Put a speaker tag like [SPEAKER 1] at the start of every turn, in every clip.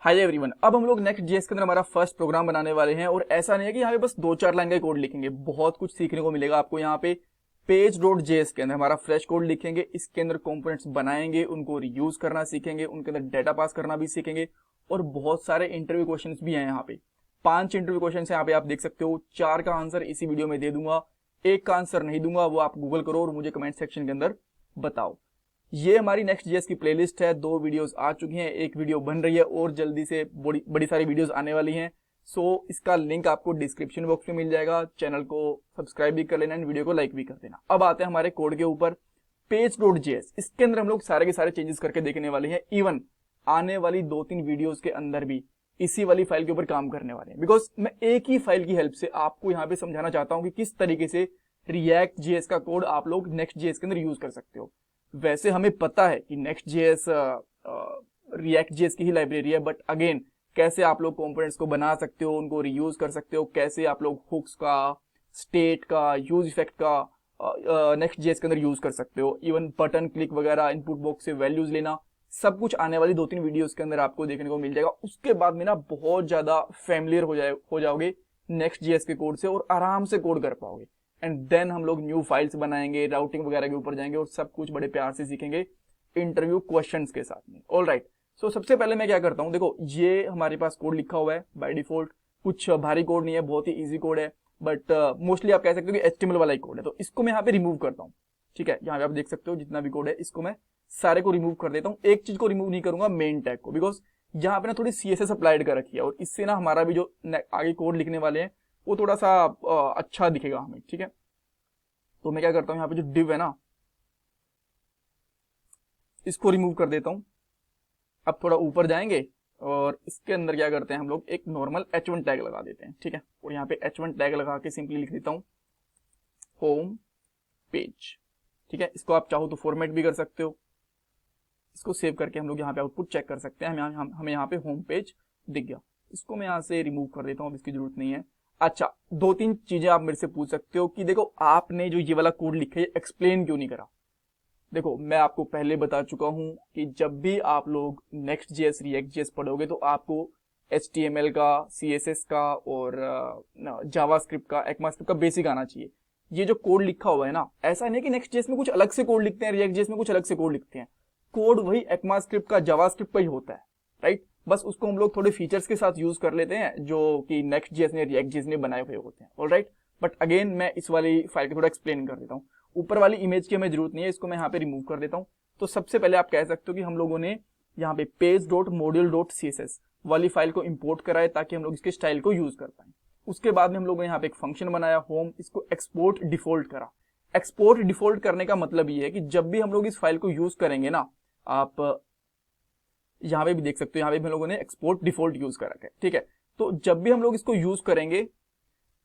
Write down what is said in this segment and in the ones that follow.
[SPEAKER 1] Hi everyone, अब हम लोग नेक्स्ट जेएस के अंदर हमारा फर्स्ट प्रोग्राम बनाने वाले हैं। और ऐसा नहीं है कि यहाँ पे बस 2-4 लाइन का कोड लिखेंगे, बहुत कुछ सीखने को मिलेगा आपको। यहाँ पे पेज डॉट जेएस के अंदर हमारा फ्रेश कोड लिखेंगे, इसके अंदर कंपोनेंट्स बनाएंगे, उनको रीयूज करना सीखेंगे, उनके अंदर डेटा पास करना भी सीखेंगे। और बहुत सारे इंटरव्यू क्वेश्चंस भी हैं यहाँ पे। 5 इंटरव्यू क्वेश्चन यहाँ पे आप देख सकते हो। 4 का आंसर इसी वीडियो में दे दूंगा, 1 का आंसर नहीं दूंगा, वो आप गूगल करो और मुझे कमेंट सेक्शन के अंदर बताओ। ये हमारी नेक्स्ट जेएस की प्लेलिस्ट है। 2 वीडियोस आ चुकी हैं, 1 वीडियो बन रही है और जल्दी से बड़ी सारी वीडियोस आने वाली हैं। सो इसका लिंक आपको डिस्क्रिप्शन बॉक्स में मिल जाएगा। चैनल को सब्सक्राइब भी कर लेना एंड वीडियो को लाइक भी कर देना। अब आते हैं हमारे कोड के ऊपर, पेज डॉट जेएस। इसके अंदर हम लोग सारे के सारे चेंजेस करके देखने वाले हैं। इवन आने वाली 2-3 वीडियोस के अंदर भी इसी वाली फाइल के ऊपर काम करने वाले हैं, बिकॉज मैं एक ही फाइल की हेल्प से आपको यहाँ पे समझाना चाहता हूँ कि किस तरीके से रिएक्ट जेएस का कोड आप लोग नेक्स्ट जेएस के अंदर यूज कर सकते हो। वैसे हमें पता है कि नेक्स्ट जेएस रिएक्ट जेएस की ही लाइब्रेरी है, बट अगेन कैसे आप लोग कंपोनेंट्स को बना सकते हो, उनको रीयूज कर सकते हो, कैसे आप लोग हुक्स का, स्टेट का, यूज इफेक्ट का नेक्स्ट जेएस के अंदर यूज कर सकते हो। इवन बटन क्लिक वगैरह, इनपुट बॉक्स से वैल्यूज लेना, सब कुछ आने वाली 2-3 वीडियोस के अंदर आपको देखने को मिल जाएगा। उसके बाद में ना बहुत ज्यादा फैमिलियर हो जाओगे नेक्स्ट जेएस के कोड से और आराम से कोड कर पाओगे। एंड देन हम लोग न्यू फाइल्स बनाएंगे, राउटिंग वगैरह के ऊपर जाएंगे और सब कुछ बड़े प्यार से सीखेंगे इंटरव्यू क्वेश्चंस के साथ में। ऑलराइट, सो सबसे पहले मैं क्या करता हूं, देखो ये हमारे पास कोड लिखा हुआ है बाय डिफॉल्ट। कुछ भारी कोड नहीं है, बहुत ही इजी कोड है, बट मोस्टली आप कह सकते हो कि एचटीएमएल वाला ही कोड है। तो इसको मैं यहाँ पे रिमूव करता हूँ। ठीक है, यहाँ पे आप देख सकते हो जितना भी कोड है, इसको मैं सारे को रिमूव कर देता हूँ। एक चीज को रिमूव नहीं करूंगा, मेन टैग को, बिकॉज यहाँ पे ना थोड़ी सीएसएस अप्लाइड कर रखी है और इससे ना हमारा भी जो आगे कोड लिखने वाले हैं वो थोड़ा सा अच्छा दिखेगा हमें। ठीक है, तो मैं क्या करता हूं, यहाँ पे जो डिव है ना, इसको रिमूव कर देता हूं। अब थोड़ा ऊपर जाएंगे और इसके अंदर क्या करते हैं, हम लोग एक नॉर्मल h1 टैग लगा देते हैं। ठीक है, और यहाँ पे h1 टैग लगा के सिंपली लिख देता हूं होम पेज। ठीक है, इसको आप चाहो तो फॉर्मेट भी कर सकते हो। इसको सेव करके हम लोग यहाँ पे आउटपुट चेक कर सकते हैं। हमें यहाँ पे होम पेज दिख गया। इसको मैं यहाँ से रिमूव कर देता हूँ, अब इसकी जरूरत नहीं है। अच्छा, 2-3 चीजें आप मेरे से पूछ सकते हो कि देखो आपने जो ये वाला कोड लिखा है एक्सप्लेन क्यों नहीं करा। देखो मैं आपको पहले बता चुका हूं कि जब भी आप लोग नेक्स्ट जेएस, रिएक्ट जेएस पढ़ोगे तो आपको HTML का, CSS का और जावास्क्रिप्ट का, ECMAScript का बेसिक आना चाहिए। ये जो कोड लिखा हुआ है ना, ऐसा नहीं कि नेक्स्ट जेएस में कुछ अलग से कोड लिखते हैं, रिएक्ट जेएस में कुछ अलग से कोड लिखते हैं। कोड वही ECMAScript का, जावास्क्रिप्ट का ही होता है, राइट। बस उसको हम लोग थोड़े फीचर्स के साथ यूज कर लेते हैं जो कि नेक्स्ट जेएस ने, रिएक्ट जेएस ने बनाए हुए होते हैं। ऑलराइट, बट अगेन मैं इस वाली फाइल को थोड़ा एक्सप्लेन कर देता हूँ। ऊपर वाली इमेज की हमें जरूरत नहीं है, इसको मैं यहाँ पे रिमूव कर देता हूँ। तो सबसे पहले आप कह सकते हो कि हम लोगों ने यहाँ पे page.module.css वाली फाइल को इंपोर्ट कराए ताकि हम लोग इसके स्टाइल को यूज कर पाए। उसके बाद में हम लोगों ने यहाँ पे एक फंक्शन बनाया होम, इसको एक्सपोर्ट डिफॉल्ट करा। एक्सपोर्ट डिफॉल्ट करने का मतलब ये है कि जब भी हम लोग इस फाइल को यूज करेंगे ना, आप यहाँ पे भी देख सकते हो, यहाँ पे भी हम लोगों ने एक्सपोर्ट डिफॉल्ट यूज कर रखा है। ठीक है, तो जब भी हम लोग इसको यूज करेंगे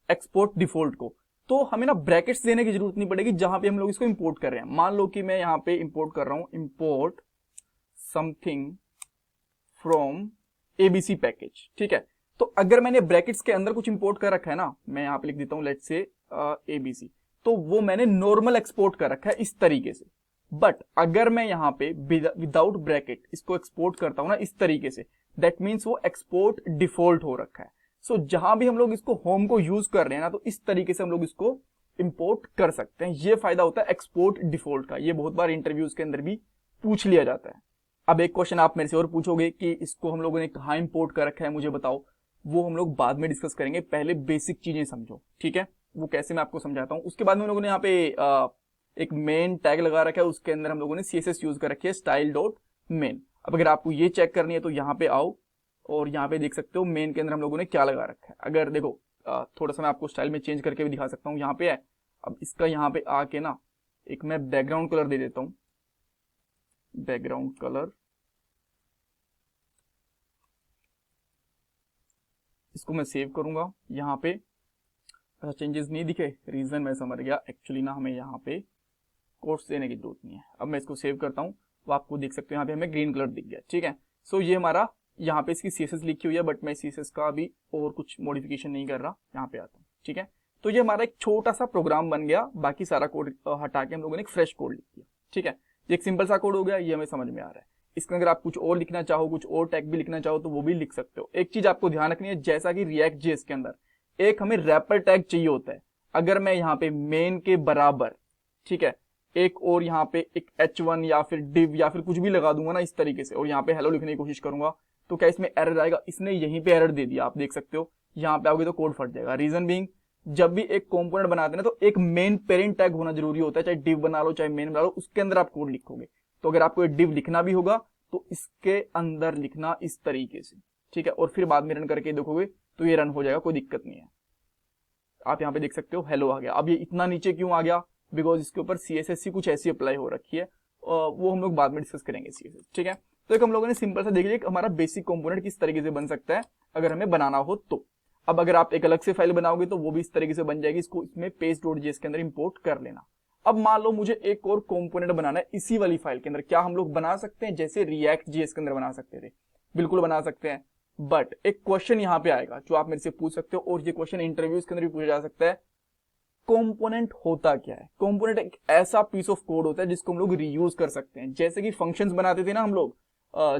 [SPEAKER 1] एक्सपोर्ट डिफॉल्ट को, तो हमें ना ब्रैकेट्स देने की जरूरत नहीं पड़ेगी जहां पे हम लोग इसको इंपोर्ट कर रहे हैं। मान लो कि मैं यहाँ पे इंपोर्ट कर रहा हूं, import something from ABC package. ठीक है, तो अगर मैंने ब्रैकेट्स के अंदर कुछ इंपोर्ट कर रखा है ना, मैं यहाँ पे लिख देता हूं लेट्स से एबीसी, तो वो मैंने नॉर्मल एक्सपोर्ट कर रखा है इस तरीके से। बट अगर मैं यहाँ पे विदाउट ब्रैकेट इसको एक्सपोर्ट करता हूं ना इस तरीके से, दैट मीन्स वो एक्सपोर्ट डिफॉल्ट हो रखा है। सो जहां भी हम लोग इसको होम को यूज कर रहे हैं ना, तो इस तरीके से हम लोग इसको इंपोर्ट कर सकते हैं। ये फायदा होता है एक्सपोर्ट डिफॉल्ट का। ये बहुत बार इंटरव्यूज के अंदर भी पूछ लिया जाता है। अब एक क्वेश्चन आप मेरे से और पूछोगे कि इसको हम लोगों ने कहाँ इंपोर्ट कर रखा है, मुझे बताओ। वो हम लोग बाद में डिस्कस करेंगे, पहले बेसिक चीजें समझो। ठीक है, वो कैसे मैं आपको समझाता हूँ। उसके बाद में हम लोगों ने यहाँ पे एक मेन टैग लगा रखा है, उसके अंदर हम लोगों ने CSS यूज कर रखी है, style.main। अब अगर आपको ये चेक करनी है तो यहाँ पे आओ और यहाँ पे देख सकते हो मेन के अंदर हम लोगों ने क्या लगा रखा है। अगर देखो थोड़ा सा मैं आपको स्टाइल में चेंज करके भी दिखा सकता हूँ। यहाँ पे है, अब इसका यहाँ पे आके ना एक मैं बैकग्राउंड कलर दे देता हूँ, बैकग्राउंड कलर। इसको मैं सेव करूंगा। यहाँ पे अच्छा चेंजेस नहीं दिखे, रीजन मैं समझ गया। एक्चुअली ना हमें यहाँ पे कोट्स देने की जरूरत नहीं है। अब मैं इसको सेव करता हूँ, तो आपको देख सकते हो यहाँ पे हमें ग्रीन कलर दिख गया। ठीक है, सो ये हमारा यहाँ पे इसकी CSS लिखी हुई है, बट मैं CSS का अभी और कुछ मॉडिफिकेशन नहीं कर रहा। यहाँ पे आता हूँ। ठीक है, तो ये हमारा एक छोटा सा प्रोग्राम बन गया। बाकी सारा कोड हटा के हम लोगों ने एक फ्रेश कोड लिख दिया। ठीक है, ये एक सिंपल सा कोड हो गया, ये हमें समझ में आ रहा है। इसके अंदर आप कुछ और लिखना चाहो, कुछ और टैग भी लिखना चाहो तो वो भी लिख सकते हो। एक चीज आपको ध्यान रखनी है, जैसा कि रिएक्ट जेएस के अंदर एक हमें रैपर टैग चाहिए होता है। अगर मैं यहाँ पे मेन के बराबर, ठीक है, एक और यहाँ पे एक h1 या फिर div या फिर कुछ भी लगा दूंगा ना इस तरीके से, और यहाँ पे हेलो लिखने की कोशिश करूंगा, तो क्या इसमें एरर आएगा? इसने यहीं पे एरर दे दिया, आप देख सकते हो। यहाँ पे आओगे तो कोड फट जाएगा। रीजन बीइंग, जब भी एक कंपोनेंट बनाते हैं ना तो एक मेन पेरेंट टैग होना जरूरी होता है, चाहे div बना लो चाहे मेन बना लो, उसके अंदर आप कोड लिखोगे। तो अगर आपको div लिखना भी होगा तो इसके अंदर लिखना इस तरीके से, ठीक है, और फिर बाद में रन करके देखोगे तो ये रन हो जाएगा, कोई दिक्कत नहीं है। आप यहाँ पे देख सकते हो हेलो आ गया। अब ये इतना नीचे क्यों आ गया? बिकॉज इसके ऊपर CSS कुछ ऐसी अप्लाई हो रखी है, वो हम लोग बाद में डिस्कस करेंगे CSS, ठीक है। तो एक हम लोगों ने सिंपल सा देख लिया हमारा बेसिक कंपोनेंट किस तरीके से बन सकता है अगर हमें बनाना हो तो। अब अगर आप एक अलग से फाइल बनाओगे तो वो भी इस तरीके से बन जाएगी, इसको इसमें page.js के अंदर इंपोर्ट कर लेना। अब मान लो मुझे एक और कंपोनेंट बनाना है इसी वाली फाइल के अंदर, क्या हम लोग बना सकते हैं जैसे React.js के अंदर बना सकते थे? बिल्कुल बना सकते हैं, बट एक क्वेश्चन यहाँ पे आएगा जो आप मेरे से पूछ सकते हो, और ये क्वेश्चन इंटरव्यूज के अंदर भी पूछा जा सकता है। कंपोनेंट होता क्या है? कंपोनेंट एक ऐसा पीस ऑफ कोड होता है जिसको हम लोग रीयूज कर सकते हैं। जैसे कि फंक्शंस बनाते थे ना हम लोग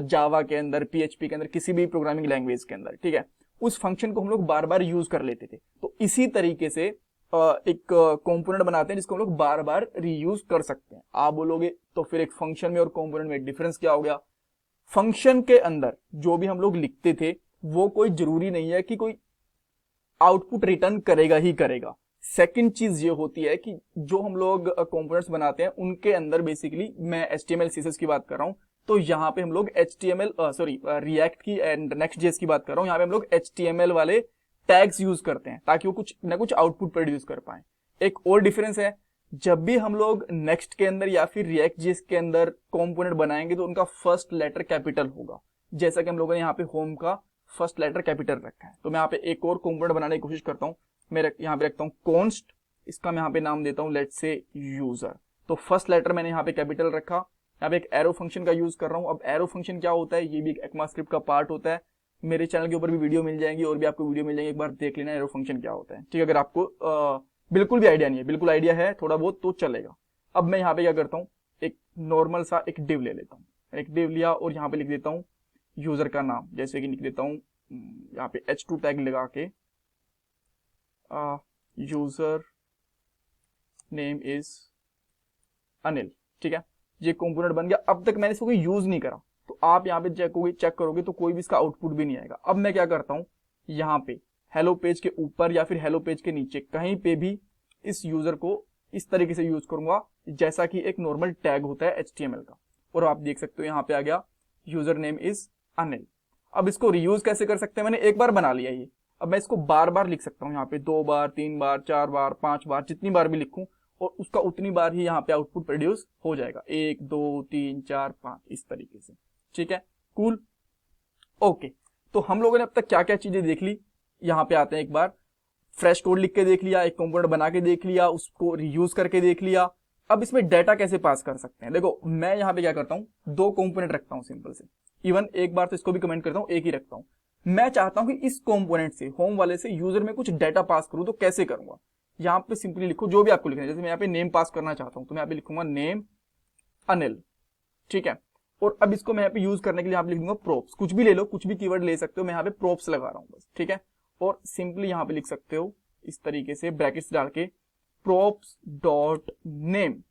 [SPEAKER 1] जावा के अंदर, PHP के अंदर, किसी भी प्रोग्रामिंग लैंग्वेज के अंदर, ठीक है, उस फंक्शन को हम लोग बार बार यूज कर लेते थे। तो इसी तरीके से एक कंपोनेंट बनाते हैं जिसको हम लोग बार बार रीयूज कर सकते हैं। आप बोलोगे तो फिर एक फंक्शन में और कंपोनेंट में डिफरेंस क्या हो गया? फंक्शन के अंदर जो भी हम लोग लिखते थे वो कोई जरूरी नहीं है कि कोई आउटपुट रिटर्न करेगा ही करेगा। सेकंड चीज ये होती है कि जो हम लोग कंपोनेंट्स बनाते हैं उनके अंदर बेसिकली, मैं HTML CSS की बात कर रहा हूं, तो यहाँ पे हम लोग रिएक्ट की एंड नेक्स्ट.js की बात कर रहा हूं, यहाँ पे हम लोग HTML वाले टैग्स यूज करते हैं ताकि वो कुछ ना कुछ आउटपुट प्रोड्यूस कर पाए। एक और डिफरेंस है, जब भी हम लोग नेक्स्ट के अंदर या फिर React.js के अंदर कंपोनेंट बनाएंगे तो उनका फर्स्ट लेटर कैपिटल होगा, जैसा कि हम लोगों ने यहाँ पे होम का फर्स्ट लेटर कैपिटल रखा है। तो मैं यहाँ पे एक और कंपोनेंट बनाने की कोशिश करता हूँ। मैं यहाँ पे रखता हूँ कॉन्स्ट, इसका मैं यहाँ पे नाम देता हूँ लेट्स से यूजर। तो फर्स्ट लेटर मैंने यहाँ पे कैपिटल रखा। यहाँ पे एक एरो फंक्शन का यूज कर रहा हूँ। अब एरो फंक्शन क्या होता है? ये भी एक ECMAScript का पार्ट होता है। मेरे चैनल के ऊपर भी वीडियो मिल जाएंगी और भी आपको वीडियो मिल जाएंगी, एक बार देख लेना एरो फंक्शन क्या होता है, ठीक है। अगर आपको बिल्कुल भी आइडिया नहीं है, बिल्कुल आइडिया है थोड़ा बहुत तो चलेगा। अब मैं यहाँ पे क्या करता हूँ, एक नॉर्मल सा एक div ले लेता हूँ। एक div लिया और यहाँ पे लिख देता हूँ यूजर का नाम, जैसे कि लिख देता हूँ यहाँ पे h2 टैग लगा के यूजर नेम इज अनिल, ठीक है। ये कंपोनेंट बन गया। अब तक मैंने इसको कोई यूज नहीं करा, तो आप यहाँ पे चेक करोगे तो कोई भी इसका आउटपुट भी नहीं आएगा। अब मैं क्या करता हूँ, यहाँ पे हेलो पेज के ऊपर या फिर हेलो पेज के नीचे कहीं पे भी इस यूजर को इस तरीके से यूज करूंगा जैसा कि एक नॉर्मल टैग होता है HTML का, और आप देख सकते हो यहाँ पे आ गया यूजर नेम इज अनिल। अब इसको रीयूज कैसे कर सकते हैं? मैंने एक बार बना लिया ये, अब मैं इसको बार बार लिख सकता हूँ, यहाँ पे 2 बार 3 बार 4 बार 5 बार, जितनी बार भी लिखूं और उसका उतनी बार ही यहाँ पे आउटपुट प्रोड्यूस हो जाएगा। 1 2 3 4 5 इस तरीके से, ठीक है। Cool, okay. तो हम लोगों ने अब तक क्या क्या चीजें देख ली, यहाँ पे आते हैं। एक बार फ्रेश कोड लिख के देख लिया, एक कंपोनेंट बना के देख लिया, उसको रीयूज करके देख लिया। अब इसमें डाटा कैसे पास कर सकते हैं? देखो मैं यहाँ पे क्या करता हूँ, 2 कंपोनेंट रखता हूँ सिंपल से। इवन एक बार तो इसको भी कमेंट करता हूँ, एक ही रखता हूँ। मैं चाहता हूं कि इस कंपोनेंट से, होम वाले से, यूजर में कुछ डाटा पास करूं, तो कैसे करूंगा? यहाँ पे सिंपली लिखो जो भी आपको लिखना है। जैसे मैं यहाँ पे नेम पास करना चाहता हूं तो मैं यहाँ पे लिखूंगा नेम अनिल, ठीक है। और अब इसको मैं यहाँ पे यूज करने के लिए यहाँ पे लिख दूंगा प्रोप्स। कुछ भी ले लो, कुछ भी कीवर्ड ले सकते हो, मैं यहाँ पे प्रोप्स लगा रहा हूँ बस, ठीक है। और सिंपली यहाँ पे लिख सकते हो इस तरीके से ब्रैकेट्स डाल के प्रोप्स डॉट नेम।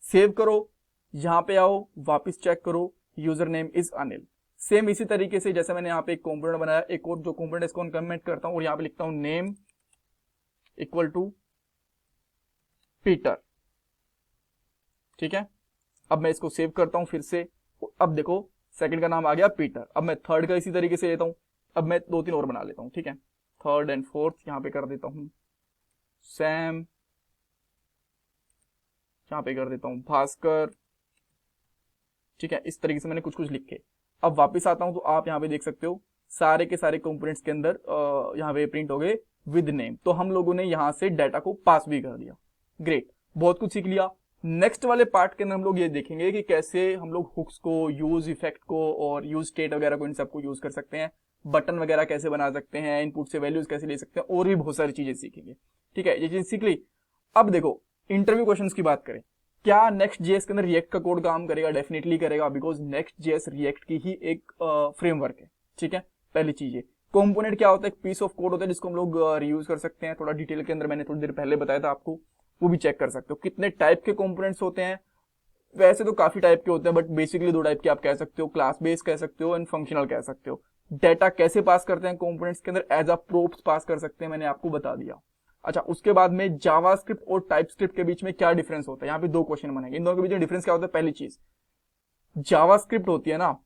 [SPEAKER 1] सेव करो, यहाँ पे आओ, वापिस चेक करो, user name is Anil. Same इसी तरीके से जैसे मैंने यहाँ पे एक कंपोनेंट बनाया, एक और जो कंपोनेंट इसको कमेंट करता हूं और यहाँ पे लिखता हूं नेम इक्वल टू पीटर, ठीक है। अब मैं इसको सेव करता हूं फिर से, अब देखो सेकंड का नाम आ गया पीटर। अब मैं थर्ड का इसी तरीके से लेता हूं। अब मैं 2-3 और बना लेता हूं, ठीक है। थर्ड एंड फोर्थ यहाँ पे कर देता हूं सैम, यहाँ पे कर देता हूं भास्कर, ठीक है। इस तरीके से मैंने कुछ कुछ लिखे। अब वापस आता हूं तो आप यहाँ पे देख सकते हो सारे के सारे कंपोनेंट्स के अंदर यहाँ पे प्रिंट हो गए विद नेम। तो हम लोगों ने यहाँ से डाटा को पास भी कर दिया। ग्रेट, बहुत कुछ सीख लिया। नेक्स्ट वाले पार्ट के अंदर हम लोग ये देखेंगे कि कैसे हम लोग हुक्स को, यूज इफेक्ट को और यूज स्टेट वगैरह को, इन सबको यूज कर सकते हैं। बटन वगैरह कैसे बना सकते हैं, इनपुट से वैल्यूज कैसे ले सकते हैं, और भी बहुत सारी चीजें सीखेंगे, ठीक है। ये चीज सीख ली। अब देखो इंटरव्यू क्वेश्चंस की बात करें क्या नेक्स्ट जेएस के अंदर रिएक्ट का कोड काम करेगा? डेफिनेटली करेगा, बिकॉज नेक्स्ट जेएस रिएक्ट की ही एक फ्रेमवर्क है, ठीक है। पहली चीज है कंपोनेंट क्या होता है, एक पीस ऑफ कोड होता है जिसको हम लोग रीयूज कर सकते हैं। थोड़ा डिटेल के अंदर मैंने थोड़ी देर पहले बताया था आपको, वो भी चेक कर सकते हो। कितने टाइप के कंपोनेंट्स होते हैं, वैसे तो काफी टाइप के होते हैं, बट बेसिकली 2 टाइप के आप कह सकते हो, क्लास बेस्ड कह सकते हो एंड फंक्शनल कह सकते हो। डेटा कैसे पास करते हैं कंपोनेंट्स के अंदर, एज अ प्रोप्स पास कर सकते हैं, मैंने आपको बता दिया। अच्छा, उसके बाद में जावास्क्रिप्ट और टाइपस्क्रिप्ट के बीच में क्या डिफरेंस होता है, यहाँ पे 2 क्वेश्चन बनेंगे। इन दोनों के बीच में डिफरेंस क्या होता है? पहली चीज, जावास्क्रिप्ट होती है ना,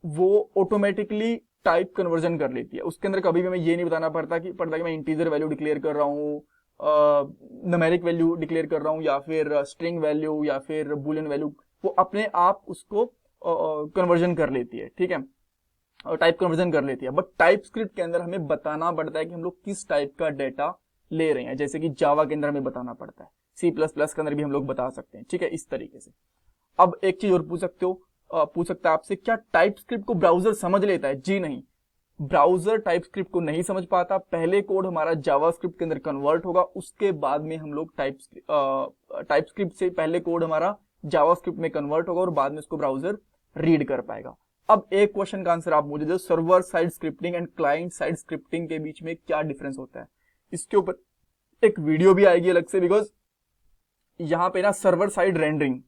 [SPEAKER 1] वो ऑटोमेटिकली टाइप कन्वर्जन कर लेती है। उसके अंदर कभी भी मैं ये नहीं बताना पड़ता कि मैं इंटीजर वैल्यू डिक्लेयर कर रहा हूँ, न्यूमेरिक वैल्यू डिक्लेयर कर रहा हूँ, या फिर स्ट्रिंग वैल्यू, या फिर बुलियन वैल्यू। वो अपने आप उसको कन्वर्जन कर लेती है, ठीक है, टाइप कन्वर्जन कर लेती है। बट टाइप स्क्रिप्ट के अंदर हमें बताना पड़ता है कि हम लोग किस टाइप का डेटा ले रहे हैं, जैसे कि जावा के अंदर हमें बताना पड़ता है, C++ के अंदर भी हम लोग बता सकते हैं, ठीक है, इस तरीके से। अब एक चीज और पूछ सकते हो, पूछ सकता है आपसे, क्या टाइप स्क्रिप्ट को ब्राउजर समझ लेता है? जी नहीं, ब्राउजर टाइप स्क्रिप्ट को नहीं समझ पाता। पहले कोड हमारा जावास्क्रिप्ट के अंदर कन्वर्ट होगा, उसके बाद में हम लोग टाइप स्क्रिप्ट से पहले कोड हमारा जावास्क्रिप्ट में कन्वर्ट होगा और बाद में उसको ब्राउजर रीड कर पाएगा। अब एक क्वेश्चन का आंसर आप मुझे दो, server side scripting and client side scripting के बीच में क्या डिफरेंस होता है? इसके ऊपर एक वीडियो भी आएगी अलग से, बिकॉज यहाँ पे ना सर्वर साइड रेंडरिंग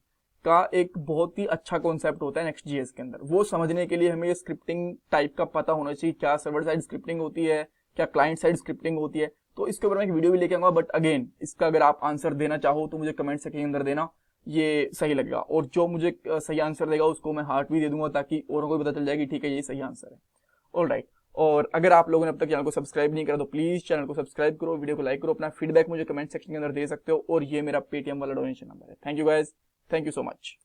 [SPEAKER 1] का एक बहुत ही अच्छा कॉन्सेप्ट होता है नेक्स्ट जीएस के अंदर। वो समझने के लिए हमें स्क्रिप्टिंग टाइप का पता होना चाहिए, क्या सर्वर साइड स्क्रिप्टिंग होती है, क्या क्लाइंट साइड स्क्रिप्टिंग होती है। तो इसके ऊपर मैं एक वीडियो भी लेके आऊंगा, बट अगेन इसका अगर आप आंसर देना चाहो तो मुझे कमेंट सेक्शन के अंदर देना, ये सही लगेगा। और जो मुझे सही आंसर देगा उसको मैं हार्ट भी दे दूंगा, ताकि औरों को भी पता चल जाए कि ठीक है ये सही आंसर है। ऑलराइट, और अगर आप लोगों ने अब तक चैनल को सब्सक्राइब नहीं करा तो प्लीज चैनल को सब्सक्राइब करो, वीडियो को लाइक करो, अपना फीडबैक मुझे कमेंट सेक्शन के अंदर दे सकते हो, और ये मेरा पेटीएम वाला डोनेशन नंबर है। Thank you guys, thank you so much.